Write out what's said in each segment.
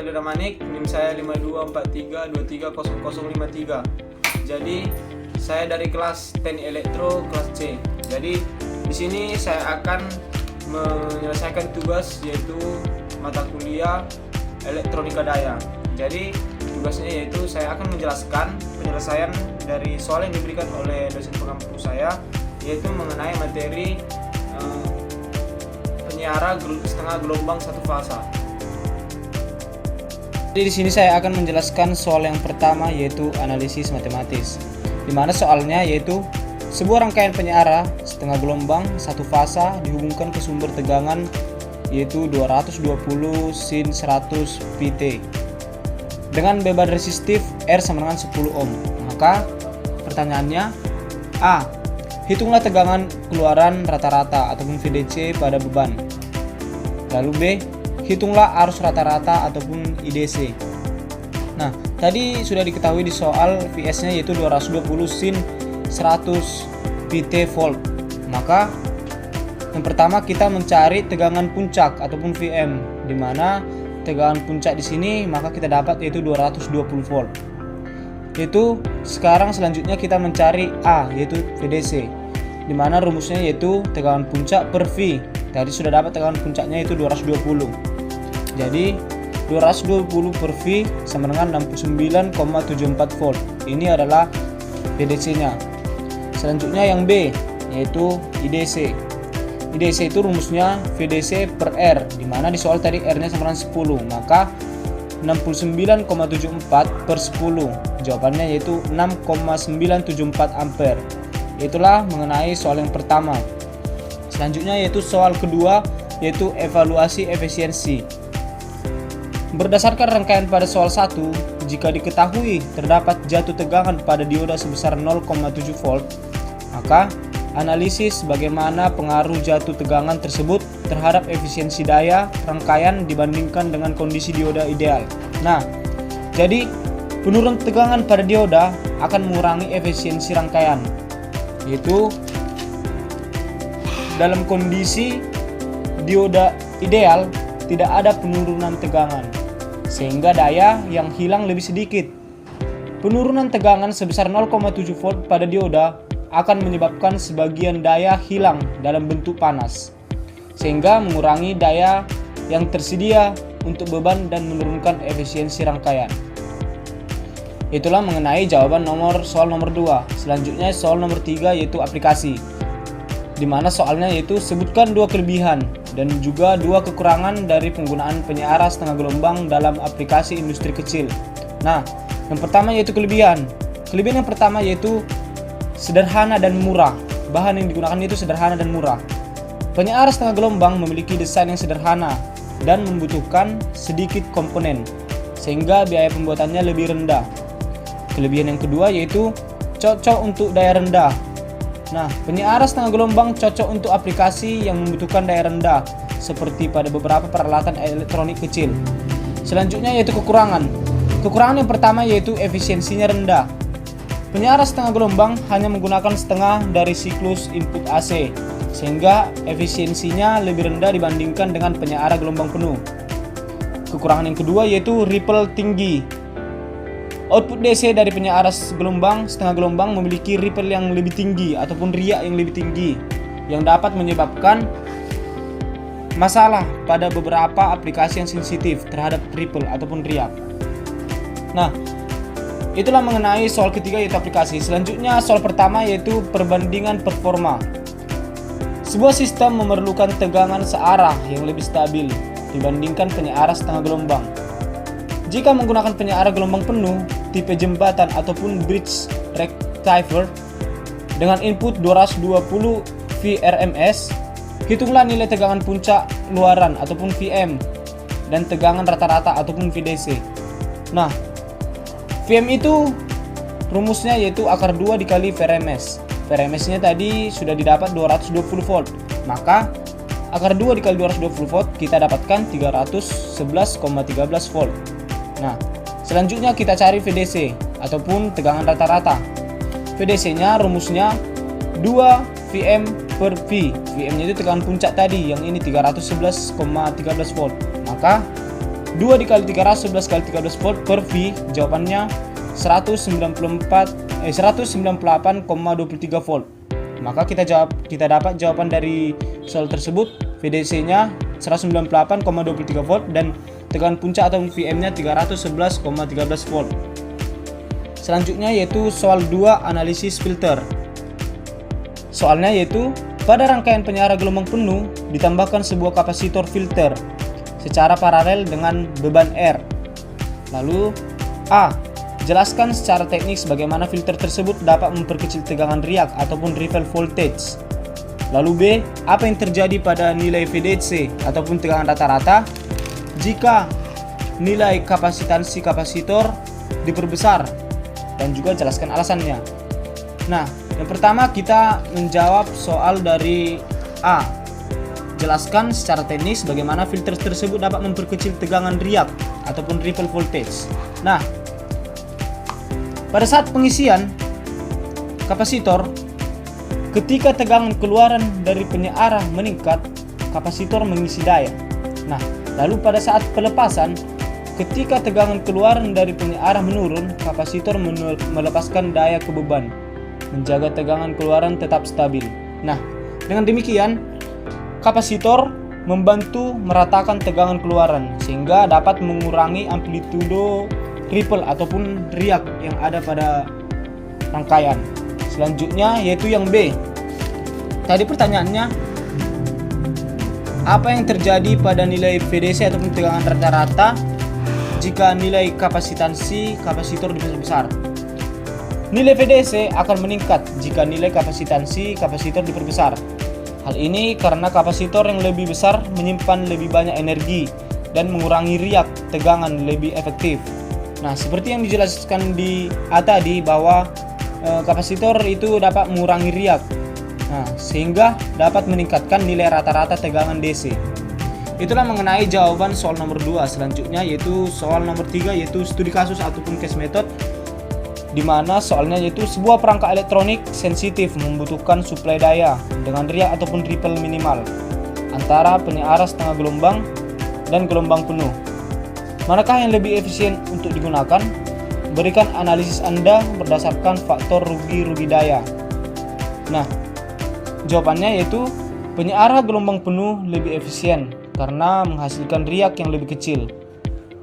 Ferdinand Manik, NIM saya 5243230053. Jadi saya dari kelas Teknik Elektro kelas C. Jadi di sini saya akan menyelesaikan tugas yaitu mata kuliah Elektronika Daya. Jadi tugasnya yaitu saya akan menjelaskan penyelesaian dari soal yang diberikan oleh dosen pengampu saya, yaitu mengenai materi penyiara setengah gelombang satu fasa. Jadi di sini saya akan menjelaskan soal yang pertama yaitu analisis matematis. Di mana soalnya yaitu sebuah rangkaian penyiara setengah gelombang satu fasa dihubungkan ke sumber tegangan yaitu 220 sin 100 Pt dengan beban resistif R sama dengan 10 ohm. Maka pertanyaannya A. Hitunglah tegangan keluaran rata-rata ataupun VDC pada beban. Lalu B. Hitunglah arus rata-rata ataupun IDC. Nah, tadi sudah diketahui di soal VS-nya yaitu 220 sin 100 Pt volt. Maka yang pertama kita mencari tegangan puncak ataupun VM, di mana tegangan puncak di sini maka kita dapat yaitu 220 volt. Itu sekarang selanjutnya kita mencari A yaitu VDC, di mana rumusnya yaitu tegangan puncak per V. Tadi sudah dapat tegangan puncaknya yaitu 220. Jadi 220 per V sama dengan 69,74 volt. Ini adalah VDC-nya. Selanjutnya yang B yaitu IDC. IDC itu rumusnya VDC per R, di mana di soal tadi R-nya sama dengan 10, maka 69,74 per 10. Jawabannya yaitu 6,974 ampere. Itulah mengenai soal yang pertama. Selanjutnya yaitu soal kedua yaitu evaluasi efisiensi. Berdasarkan rangkaian pada soal 1, jika diketahui terdapat jatuh tegangan pada dioda sebesar 0,7 volt, maka analisis bagaimana pengaruh jatuh tegangan tersebut terhadap efisiensi daya rangkaian dibandingkan dengan kondisi dioda ideal. Nah, jadi penurunan tegangan pada dioda akan mengurangi efisiensi rangkaian, yaitu dalam kondisi dioda ideal tidak ada penurunan tegangan, sehingga daya yang hilang lebih sedikit. Penurunan tegangan sebesar 0,7 volt pada dioda akan menyebabkan sebagian daya hilang dalam bentuk panas, sehingga mengurangi daya yang tersedia untuk beban dan menurunkan efisiensi rangkaian. Itulah mengenai jawaban soal nomor 2. Selanjutnya soal nomor 3 yaitu aplikasi, di mana soalnya yaitu sebutkan 2 kelebihan dan juga 2 kekurangan dari penggunaan penyiara setengah gelombang dalam aplikasi industri kecil. Nah, yang pertama yaitu kelebihan. Kelebihan yang pertama yaitu sederhana dan murah. Bahan yang digunakan itu sederhana dan murah. Penyiar setengah gelombang memiliki desain yang sederhana dan membutuhkan sedikit komponen, sehingga biaya pembuatannya lebih rendah. Kelebihan yang kedua yaitu cocok untuk daya rendah. Nah, penyiar setengah gelombang cocok untuk aplikasi yang membutuhkan daya rendah, seperti pada beberapa peralatan elektronik kecil. Selanjutnya yaitu kekurangan. Kekurangan yang pertama yaitu efisiensinya rendah. Penyiar setengah gelombang hanya menggunakan setengah dari siklus input AC, sehingga efisiensinya lebih rendah dibandingkan dengan penyiar gelombang penuh. Kekurangan yang kedua yaitu ripple tinggi. Output DC dari penyiar setengah gelombang memiliki ripple yang lebih tinggi ataupun riak yang lebih tinggi, yang dapat menyebabkan masalah pada beberapa aplikasi yang sensitif terhadap ripple ataupun riak. Nah, itulah mengenai soal ketiga yaitu aplikasi. Selanjutnya soal pertama yaitu perbandingan performa. Sebuah sistem memerlukan tegangan searah yang lebih stabil dibandingkan penyiar setengah gelombang. Jika menggunakan penyiar gelombang penuh, tipe jembatan ataupun bridge rectifier dengan input 220 VRMS, hitunglah nilai tegangan puncak luaran ataupun VM dan tegangan rata-rata ataupun VDC. Nah, VM itu rumusnya yaitu akar 2 dikali VRMS. VRMS-nya tadi sudah didapat 220 volt. Maka akar 2 dikali 220 volt kita dapatkan 311,13 volt. Nah, selanjutnya kita cari VDC ataupun tegangan rata-rata. VDC-nya rumusnya 2 VM per V. VM-nya itu tegangan puncak tadi, yang ini 311,13 volt. Maka 2 dikali 300 11 kali 13 volt per V, jawabannya 198,23 volt. Maka kita dapat jawaban dari soal tersebut. VDC-nya 198,23 volt dan tegangan puncak atau VM-nya 311,13 volt. Selanjutnya yaitu soal 2 analisis filter. Soalnya yaitu pada rangkaian penyiar gelombang penuh ditambahkan sebuah kapasitor filter secara paralel dengan beban R. Lalu A. Jelaskan secara teknis bagaimana filter tersebut dapat memperkecil tegangan riak ataupun ripple voltage. Lalu B. Apa yang terjadi pada nilai VDC ataupun tegangan rata-rata jika nilai kapasitansi kapasitor diperbesar, dan juga jelaskan alasannya. Nah, yang pertama kita menjawab soal dari A. Jelaskan secara teknis bagaimana filter tersebut dapat memperkecil tegangan riak ataupun ripple voltage. Nah, pada saat pengisian kapasitor, ketika tegangan keluaran dari penyiar meningkat, kapasitor mengisi daya. Nah, lalu pada saat pelepasan, ketika tegangan keluaran dari penyiar menurun, kapasitor melepaskan daya ke beban, menjaga tegangan keluaran tetap stabil. Nah, dengan demikian, kapasitor membantu meratakan tegangan keluaran sehingga dapat mengurangi amplitudo ripple ataupun riak yang ada pada rangkaian. Selanjutnya yaitu yang B. Tadi pertanyaannya, apa yang terjadi pada nilai VDC ataupun tegangan rata-rata jika nilai kapasitansi kapasitor diperbesar? Nilai VDC akan meningkat jika nilai kapasitansi kapasitor diperbesar. Hal ini karena kapasitor yang lebih besar menyimpan lebih banyak energi dan mengurangi riak tegangan lebih efektif. Nah, seperti yang dijelaskan di A tadi bahwa kapasitor itu dapat mengurangi riak, sehingga dapat meningkatkan nilai rata-rata tegangan DC. Itulah mengenai jawaban soal nomor 2. Selanjutnya yaitu soal nomor 3 yaitu studi kasus ataupun case method, di mana soalnya yaitu sebuah perangkat elektronik sensitif membutuhkan suplai daya dengan riak ataupun ripple minimal antara penyiar setengah gelombang dan gelombang penuh. Manakah yang lebih efisien untuk digunakan? Berikan analisis Anda berdasarkan faktor rugi-rugi daya. Nah, jawabannya yaitu penyiar gelombang penuh lebih efisien karena menghasilkan riak yang lebih kecil,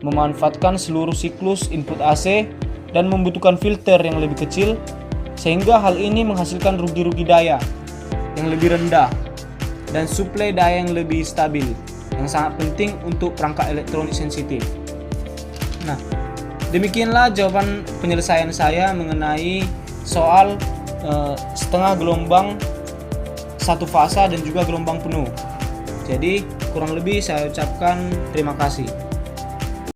memanfaatkan seluruh siklus input AC dan membutuhkan filter yang lebih kecil, sehingga hal ini menghasilkan rugi-rugi daya yang lebih rendah dan suplai daya yang lebih stabil, yang sangat penting untuk perangkat elektronik sensitif. Nah, demikianlah jawaban penyelesaian saya mengenai soal setengah gelombang, satu fasa dan juga gelombang penuh. Jadi kurang lebih saya ucapkan terima kasih.